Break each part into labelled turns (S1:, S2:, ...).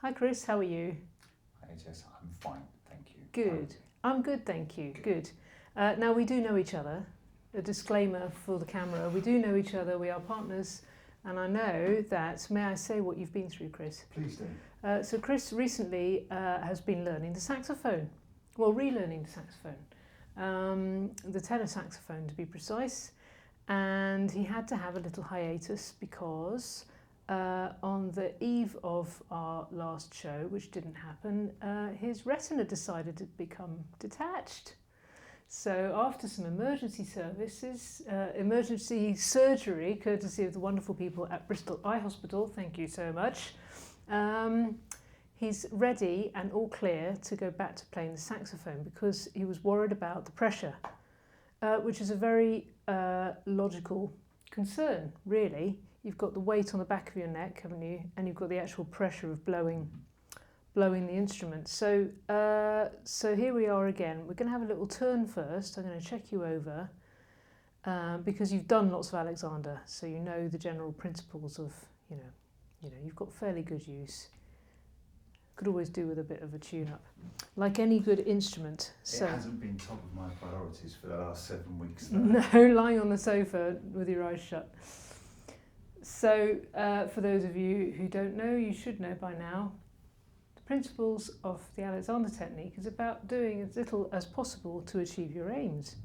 S1: Hi Chris, how are you?
S2: Hi Jess, I'm fine, thank you.
S1: Good. I'm good, thank you. Good. Now we do know each other. A disclaimer for the camera, we do know each other, we are partners, and I know that, may I say what you've been through, Chris?
S2: Please do.
S1: So Chris recently has been learning the saxophone. Well, relearning the saxophone. The tenor saxophone to be precise. And he had to have a little hiatus because on the eve of our last show, which didn't happen, his retina decided to become detached. So after some emergency services, emergency surgery, courtesy of the wonderful people at Bristol Eye Hospital, thank you so much, he's ready and all clear to go back to playing the saxophone because he was worried about the pressure, which is a very logical concern, really. You've got the weight on the back of your neck, haven't you? And you've got the actual pressure of blowing the instrument. So here we are again. We're going to have a little turn first. I'm going to check you over because you've done lots of Alexander, so you know the general principles of, you know, you've got fairly good use. Could always do with a bit of a tune-up, like any good instrument. So,
S2: it hasn't been top of my priorities for the last 7 weeks.
S1: No, lying on the sofa with your eyes shut. So, for those of you who don't know, you should know by now, the principles of the Alexander technique is about doing as little as possible to achieve your aims.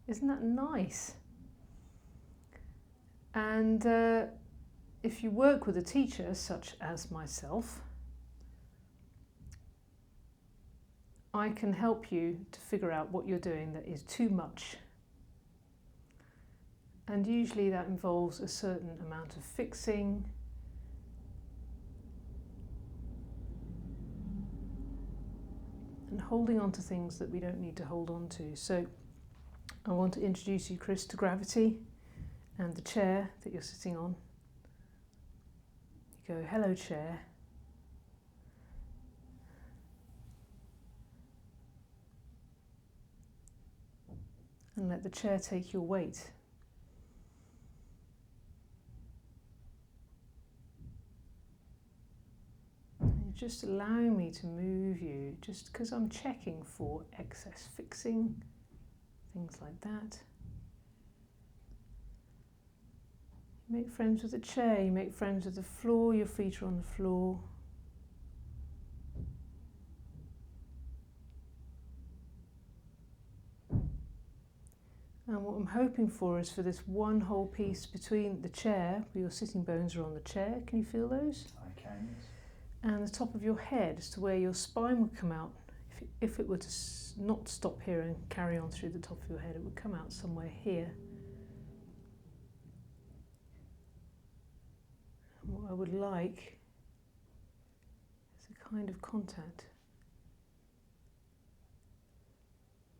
S1: Isn't that nice? And if you work with a teacher, such as myself, I can help you to figure out what you're doing that is too much. And usually that involves a certain amount of fixing, and holding on to things that we don't need to hold on to. So I want to introduce you, Chris, to gravity and the chair that you're sitting on. You go, hello chair. And let the chair take your weight. Just allowing me to move you, just because I'm checking for excess fixing, things like that. You make friends with the chair, you make friends with the floor, your feet are on the floor. And what I'm hoping for is for this one whole piece between the chair, where your sitting bones are on the chair, can you feel those?
S2: I can, yes.
S1: And the top of your head as to where your spine would come out. If it were to not stop here and carry on through the top of your head, it would come out somewhere here. And what I would like is a kind of contact.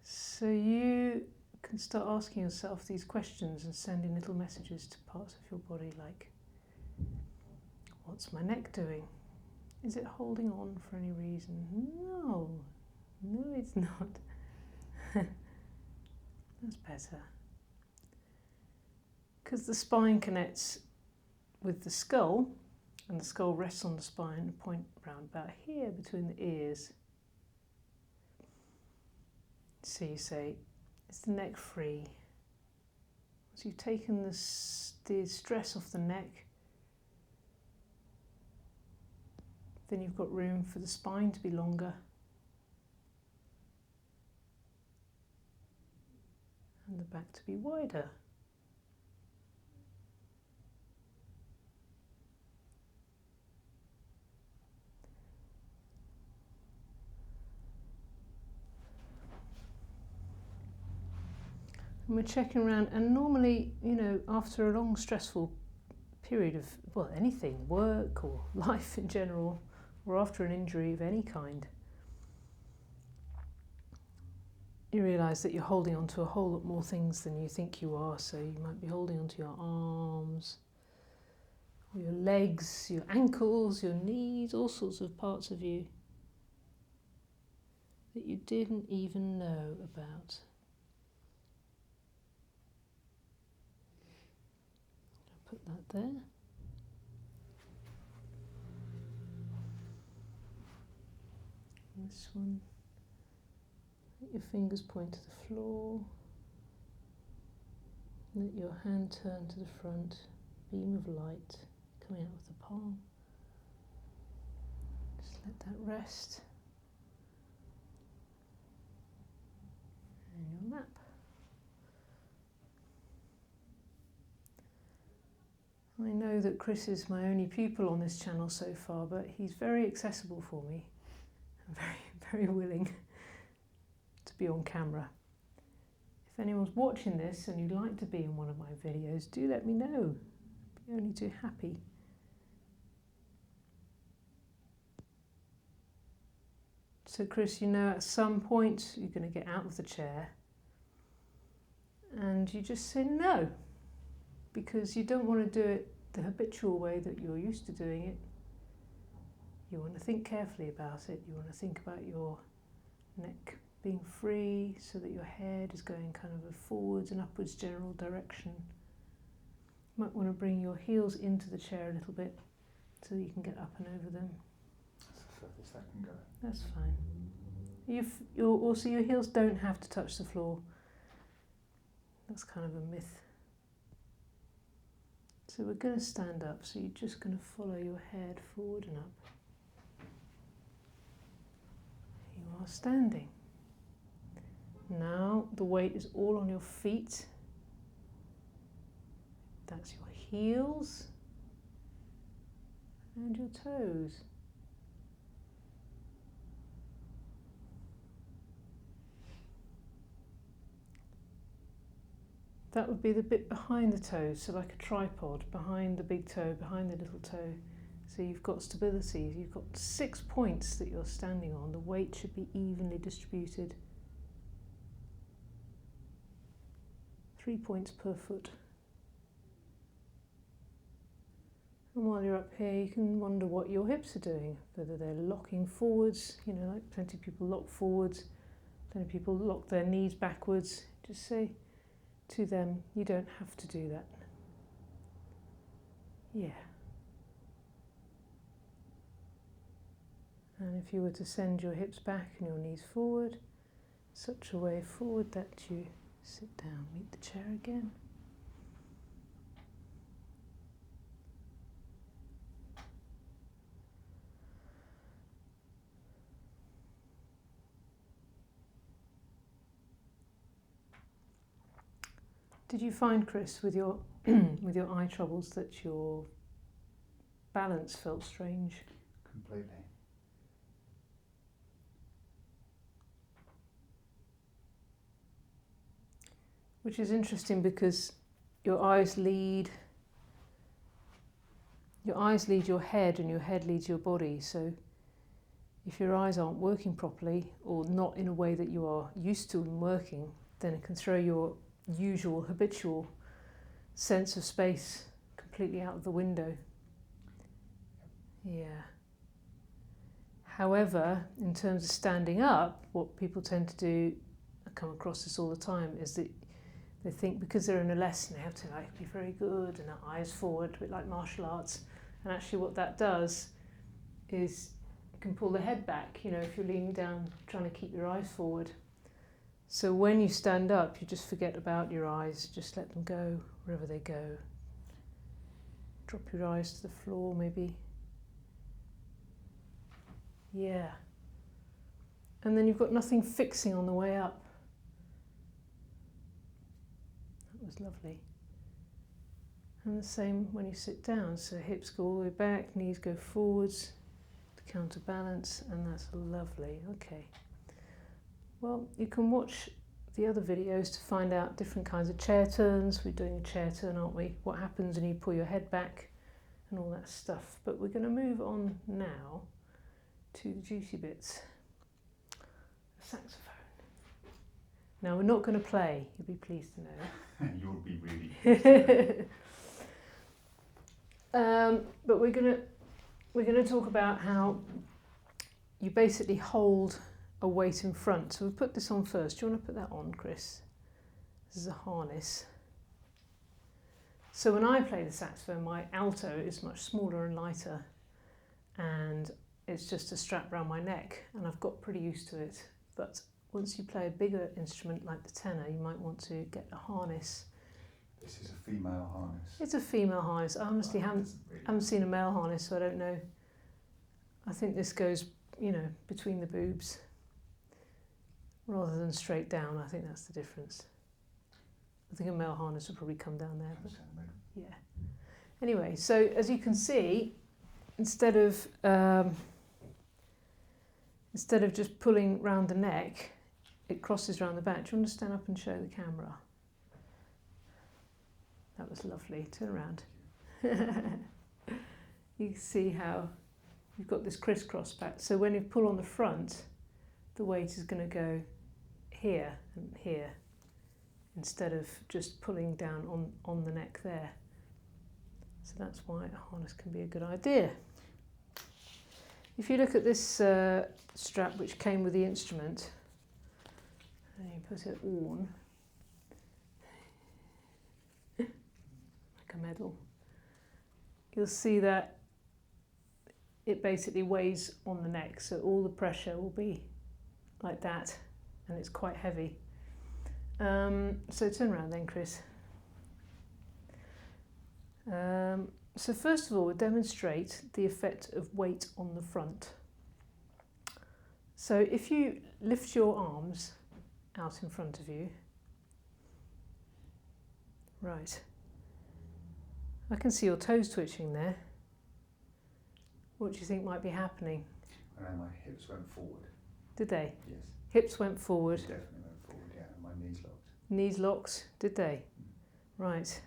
S1: So you can start asking yourself these questions and sending little messages to parts of your body like, what's my neck doing? Is it holding on for any reason? No, it's not. That's better. Because the spine connects with the skull, and the skull rests on the spine, a point round about here between the ears. So you say, is the neck free? So you've taken the stress off the neck, then you've got room for the spine to be longer. And the back to be wider. And we're checking around, and normally, after a long stressful period of, well, anything, work or life in general, or after an injury of any kind, you realise that you're holding on to a whole lot more things than you think you are. So you might be holding on to your arms, or your legs, your ankles, your knees, all sorts of parts of you that you didn't even know about. I'll put that there. This one. Let your fingers point to the floor. Let your hand turn to the front. Beam of light coming out of the palm. Just let that rest. And your nap. I know that Chris is my only pupil on this channel so far, but he's very accessible for me and very, very willing to be on camera. If anyone's watching this and you'd like to be in one of my videos, do let me know. I'd be only too happy. So Chris, you know at some point you're going to get out of the chair and you just say no, because you don't want to do it the habitual way that you're used to doing it. You want to think carefully about it. You want to think about your neck being free so that your head is going kind of a forwards and upwards general direction. You might want to bring your heels into the chair a little bit so that you can get up and over them.
S2: That's the furthest I can go.
S1: That's fine. Also, your heels don't have to touch the floor. That's kind of a myth. So we're going to stand up, so you're just going to follow your head forward and up. You are standing. Now the weight is all on your feet. That's your heels and your toes. That would be the bit behind the toes, so like a tripod, behind the big toe, behind the little toe. So you've got stability, you've got 6 points that you're standing on. The weight should be evenly distributed. 3 points per foot. And while you're up here, you can wonder what your hips are doing, whether they're locking forwards, you know, like plenty of people lock forwards, plenty of people lock their knees backwards. Just say to them, you don't have to do that. Yeah. And if you were to send your hips back and your knees forward, such a way forward that you sit down, meet the chair again. Did you find, Chris, with your with your eye troubles, that your balance felt strange?
S2: Completely.
S1: Which is interesting because your eyes lead your head and your head leads your body. So if your eyes aren't working properly or not in a way that you are used to them working, then it can throw your usual habitual sense of space completely out of the window. Yeah. However, in terms of standing up, what people tend to do, I come across this all the time, is that they think because they're in a lesson they have to be very good and their eyes forward, a bit like martial arts. And actually what that does is you can pull the head back, you know, if you're leaning down trying to keep your eyes forward. So when you stand up, you just forget about your eyes, just let them go wherever they go. Drop your eyes to the floor maybe. Yeah. And then you've got nothing fixing on the way up. That was lovely. And the same when you sit down, so hips go all the way back, knees go forwards to counterbalance, and that's lovely. Okay. Well, you can watch the other videos to find out different kinds of chair turns. We're doing a chair turn, aren't we? What happens when you pull your head back and all that stuff. But we're going to move on now to the juicy bits. The saxophone. Now we're not going to play, you'll be pleased to know.
S2: You'll be really pleased.
S1: But we're going to talk about how you basically hold a weight in front. So we'll put this on first. Do you want to put that on, Chris? This is a harness. So when I play the saxophone, my alto is much smaller and lighter, and it's just a strap around my neck, and I've got pretty used to it. But once you play a bigger instrument like the tenor, you might want to get a harness.
S2: This is a female harness.
S1: It's a female harness. I honestly haven't seen a male harness, so I don't know. I think this goes, you know, between the boobs rather than straight down. I think that's the difference. I think a male harness would probably come down there. But yeah. Anyway, so as you can see, instead of just pulling round the neck, it crosses round the back. Do you want to stand up and show the camera? That was lovely. Turn around. You can see how you've got this crisscross back. So when you pull on the front, the weight is going to go here and here, instead of just pulling down on the neck there. So that's why a harness can be a good idea. If you look at this strap which came with the instrument, and you put it on, like a medal, you'll see that it basically weighs on the neck, so all the pressure will be like that, and it's quite heavy. So turn around then, Chris. So first of all, we'll demonstrate the effect of weight on the front. So if you lift your arms out in front of you, right, I can see your toes twitching there. What do you think might be happening?
S2: I know my hips went forward.
S1: Did they?
S2: Yes.
S1: Hips went forward.
S2: They definitely went forward, yeah, and my knees locked.
S1: Knees locked, did they? Right.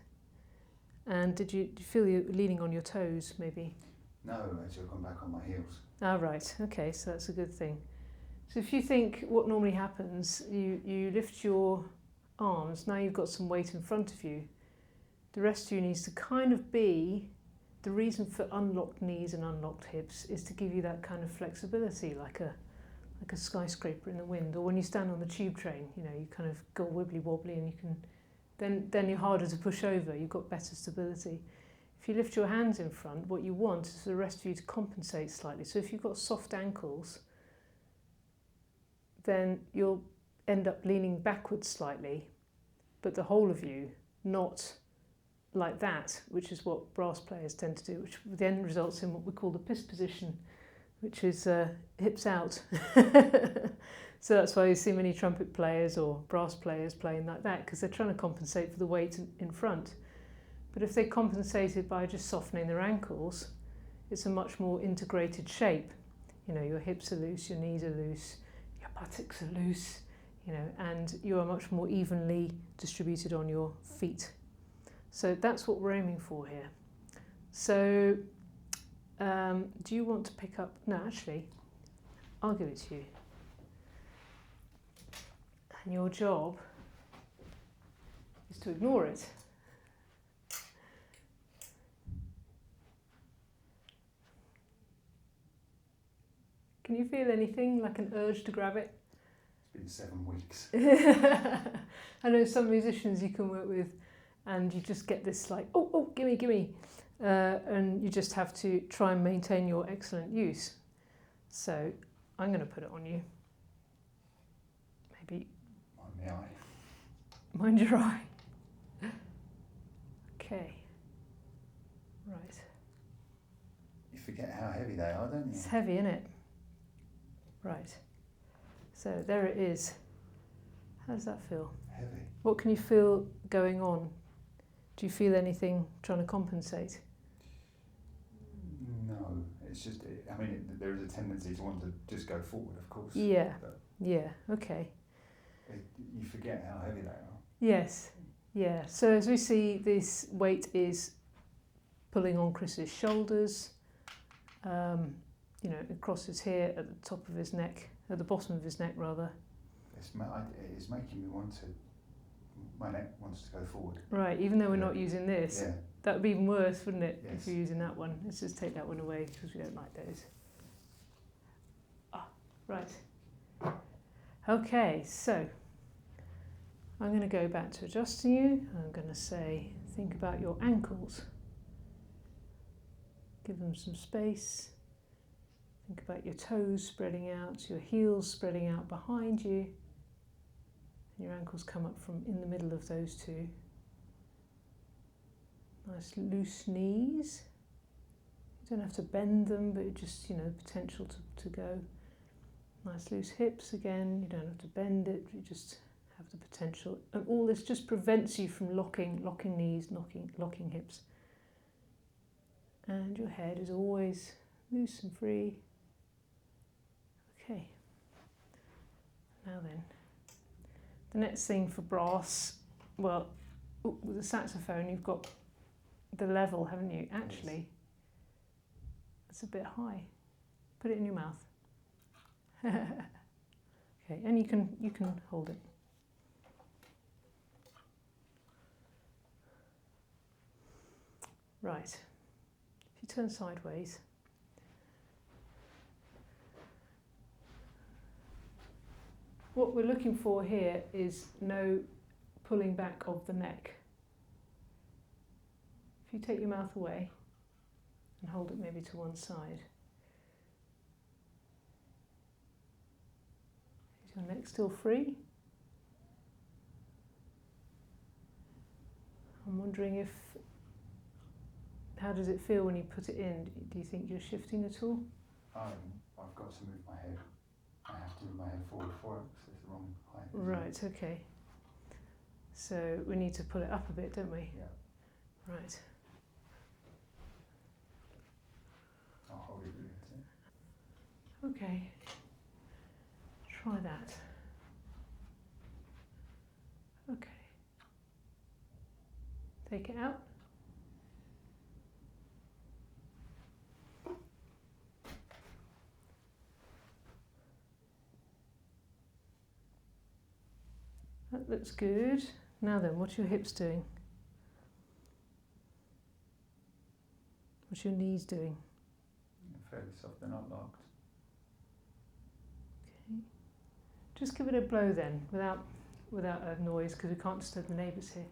S1: And did you feel you leaning on your toes, maybe?
S2: No, actually I've gone back on my heels.
S1: Ah, right. Okay, so that's a good thing. So if you think what normally happens, you lift your arms, now you've got some weight in front of you. The rest of you needs to kind of be, the reason for unlocked knees and unlocked hips is to give you that kind of flexibility, like a skyscraper in the wind, or when you stand on the tube train, you know, you kind of go wibbly wobbly, and you can, then you're harder to push over, you've got better stability. If you lift your hands in front, what you want is for the rest of you to compensate slightly. So if you've got soft ankles, then you'll end up leaning backwards slightly, but the whole of you not like that, which is what brass players tend to do, which then results in what we call the piss position, which is hips out. So that's why you see many trumpet players or brass players playing like that, because they're trying to compensate for the weight in front. But if they compensate it by just softening their ankles, it's a much more integrated shape. You know, your hips are loose, your knees are loose, your buttocks are loose, you know, and you are much more evenly distributed on your feet. So that's what we're aiming for here. So do you want to pick up? No, actually, I'll give it to you. And your job is to ignore it. Can you feel anything, like an urge to grab it?
S2: It's been 7 weeks.
S1: I know some musicians you can work with, and you just get this like, oh, gimme. And you just have to try and maintain your excellent use. So I'm going to put it on you. Maybe.
S2: Mind the eye.
S1: Mind your eye. Okay. Right.
S2: You forget how heavy they are, don't you?
S1: It's heavy, isn't it? Right. So there it is. How does that feel?
S2: Heavy.
S1: What can you feel going on? Do you feel anything trying to compensate?
S2: No, it's just, I mean, there is a tendency to want to just go forward, of course.
S1: Yeah, yeah, okay.
S2: You forget how heavy they are.
S1: Yes, yeah. So as we see, this weight is pulling on Chris's shoulders. You know, it crosses here at the top of his neck, at the bottom of his neck rather.
S2: It's making me want to, my neck wants to go forward.
S1: Right, even though we're not using this.
S2: Yeah.
S1: That would be even worse, wouldn't it,
S2: Yes.
S1: if you're using that one? Let's just take that one away because we don't like those. Ah, right. Okay, so I'm going to go back to adjusting you. I'm going to say, think about your ankles. Give them some space. Think about your toes spreading out, your heels spreading out behind you, and your ankles come up from in the middle of those two. Nice loose knees. You don't have to bend them, but just, potential to go. Nice loose hips again, you don't have to bend it, you just have the potential. And all this just prevents you from locking knees, locking hips. And your head is always loose and free. Okay. Now then, the next thing for brass, well, with the saxophone you've got the level, haven't you? Actually, it's a bit high. Put it in your mouth. Okay, and you can hold it. Right. If you turn sideways, what we're looking for here is no pulling back of the neck. If you take your mouth away and hold it maybe to one side. Is your neck still free? I'm wondering how does it feel when you put it in? Do you think you're shifting at all?
S2: I've got to move my head. I have to move my head forward for it because it's the wrong height.
S1: Right, okay. So we need to pull it up a bit, don't we?
S2: Yeah.
S1: Right.
S2: I'll hold it really.
S1: Okay. Try that. Okay. Take it out. That looks good. Now then, what are your hips doing? What's your knees doing?
S2: Fairly soft, they're not locked.
S1: Okay. Just give it a blow then, without a noise, because we can't disturb the neighbours here.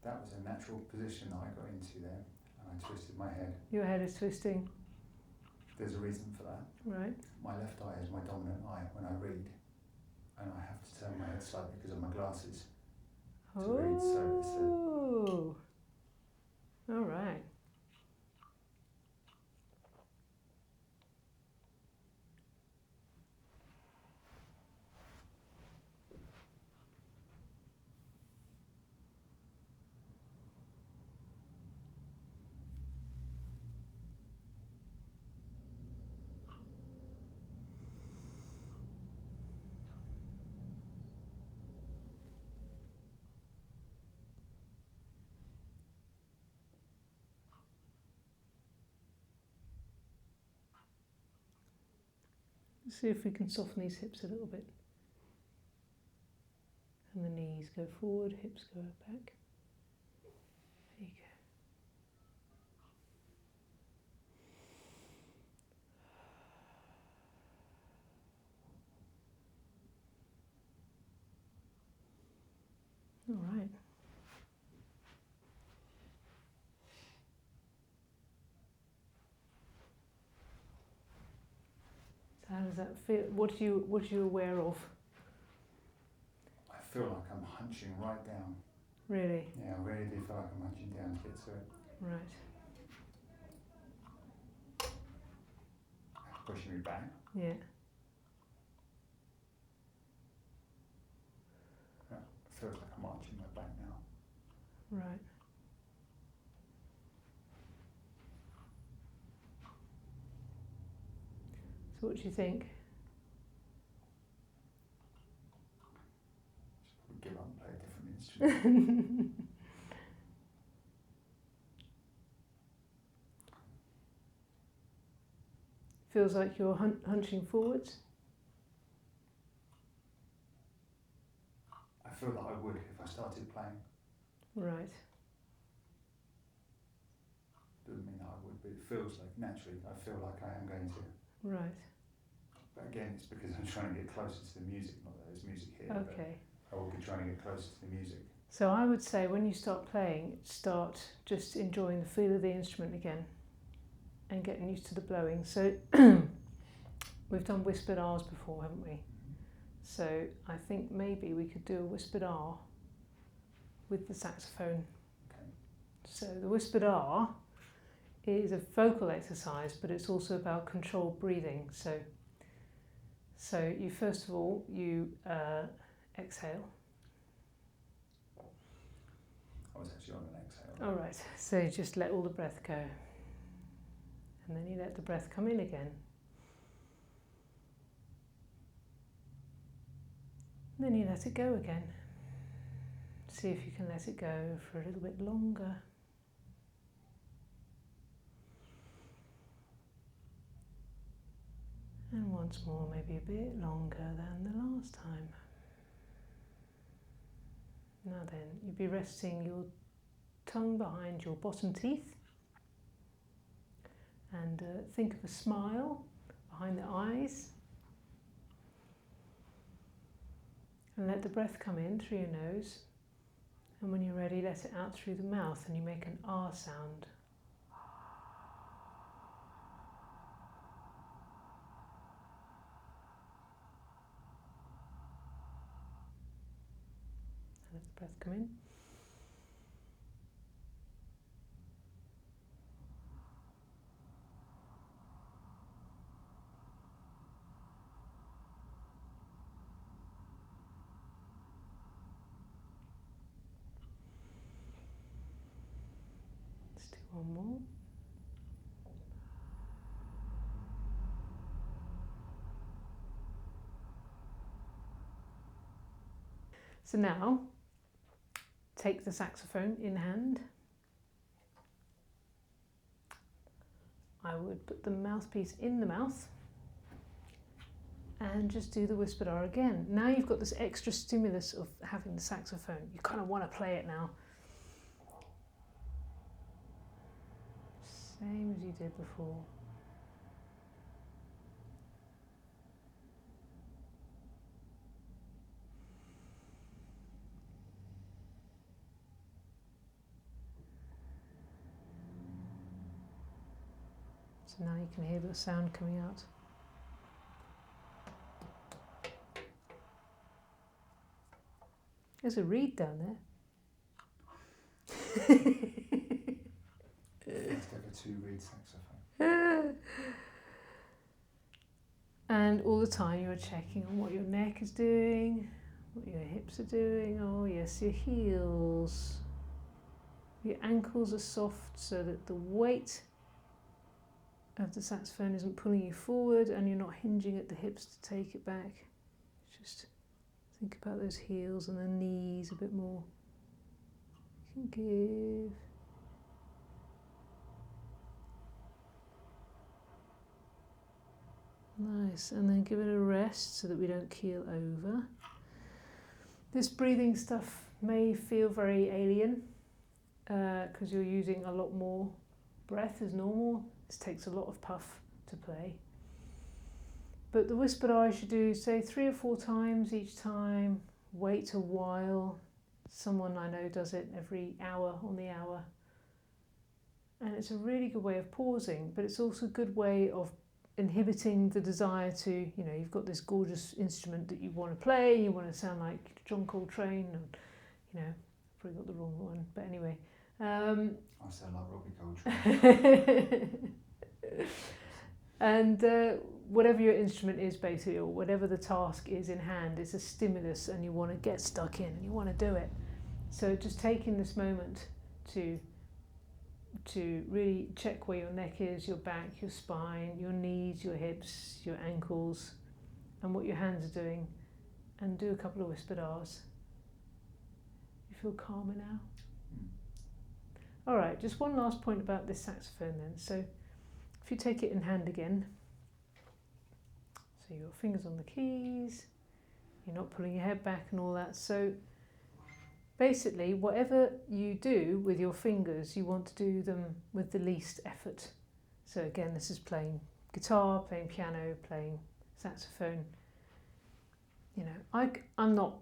S2: That was a natural position that I got into there, and I twisted my head.
S1: Your head is twisting.
S2: There's a reason for that.
S1: Right.
S2: My left eye is my dominant eye when I read, and I have to turn my head slightly because of my glasses to read. So it's
S1: all right. See if we can soften these hips a little bit. And the knees go forward, hips go back. There you go. All right. So how does that feel? What are you aware of?
S2: I feel like I'm hunching right down.
S1: Really?
S2: Yeah, I really do feel like I'm hunching down to get to it.
S1: Right.
S2: Pushing me back.
S1: Yeah.
S2: Yeah, it feels like I'm arching my back now.
S1: Right. So what do you think?
S2: Just give up and play a different instrument.
S1: Feels like you're hunching forwards?
S2: I feel that I would if I started playing.
S1: Right.
S2: Doesn't mean that I would, but it feels like naturally I feel like I am going to.
S1: Right.
S2: But again, it's because I'm trying to get closer to the music, not that there's music here.
S1: Okay.
S2: But I will be trying to get closer to the music.
S1: So I would say when you start playing, start just enjoying the feel of the instrument again and getting used to the blowing. So we've done whispered R's before, haven't we? So I think maybe we could do a whispered R with the saxophone.
S2: Okay.
S1: So the whispered R is a vocal exercise, but it's also about controlled breathing. So you first of all, you exhale.
S2: I was actually on an exhale.
S1: All right, so you just let all the breath go. And then you let the breath come in again. And then you let it go again. See if you can let it go for a little bit longer. And once more, maybe a bit longer than the last time. Now then, you'd be resting your tongue behind your bottom teeth. And think of a smile behind the eyes. And let the breath come in through your nose. And when you're ready, let it out through the mouth and you make an R sound. And let the breath come in. Let's do one more. So now, take the saxophone in hand. I would put the mouthpiece in the mouth and just do the whispered R again. Now you've got this extra stimulus of having the saxophone. You kind of want to play it now. Same as you did before. So now you can hear the sound coming out. There's a reed down there.
S2: Let's go for 2 reed saxophone.
S1: And all the time you're checking on what your neck is doing, what your hips are doing. Oh yes, your heels. Your ankles are soft so that the weight of the saxophone isn't pulling you forward and you're not hinging at the hips to take it back. Just think about those heels and the knees a bit more. You can give. Nice, and then give it a rest so that we don't keel over. This breathing stuff may feel very alien because you're using a lot more breath as normal. This takes a lot of puff to play. But the whispered R you should do, say 3 or 4 times each time. Wait a while. Someone I know does it every hour on the hour. And it's a really good way of pausing, but it's also a good way of inhibiting the desire to, you know, you've got this gorgeous instrument that you want to play, you want to sound like John Coltrane, and, you know, probably got the wrong one, but anyway.
S2: I sound like Robbie Coltrane.
S1: And whatever your instrument is basically, or whatever the task is in hand, it's a stimulus and you want to get stuck in and you want to do it. So just taking this moment to really check where your neck is, your back, your spine, your knees, your hips, your ankles, and what your hands are doing, and do a couple of whispered R's. You feel calmer now? All right, just one last point about this saxophone then. So if you take it in hand again, so your fingers on the keys, you're not pulling your head back and all that. So basically, whatever you do with your fingers, you want to do them with the least effort. So again, this is playing guitar, playing piano, playing saxophone. You know, I'm not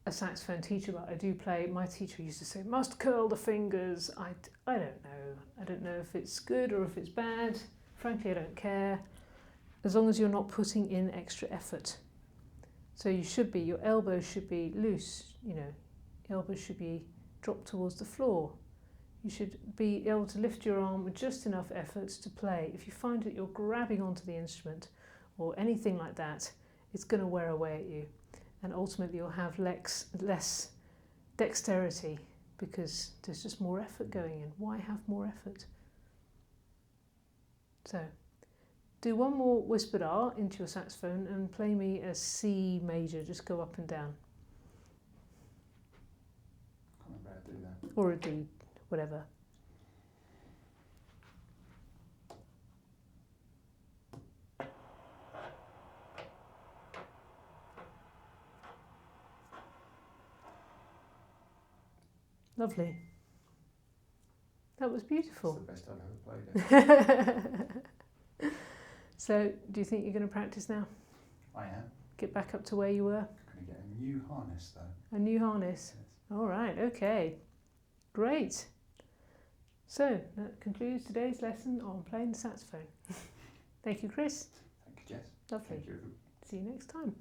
S1: a saxophone teacher, but I do play. My teacher used to say, must curl the fingers. I don't know. I don't know if it's good or if it's bad. Frankly, I don't care. As long as you're not putting in extra effort. So your elbows should be loose, you know, elbows should be dropped towards the floor. You should be able to lift your arm with just enough effort to play. If you find that you're grabbing onto the instrument or anything like that, it's going to wear away at you. And ultimately you'll have less dexterity because there's just more effort going in. Why have more effort? So, do one more whispered R into your saxophone and play me a C major, just go up and down.
S2: I can't remember how to do that.
S1: Or a D, whatever. Lovely. That was beautiful.
S2: It's the best I've ever played it.
S1: So, do you think you're going to practice now?
S2: I am.
S1: Get back up to where you were?
S2: I'm going to get a new harness though.
S1: A new harness?
S2: Yes.
S1: All right, okay. Great. So, that concludes today's lesson on playing the saxophone. Thank you, Chris.
S2: Thank you, Jess.
S1: Lovely.
S2: Thank you.
S1: See you next time.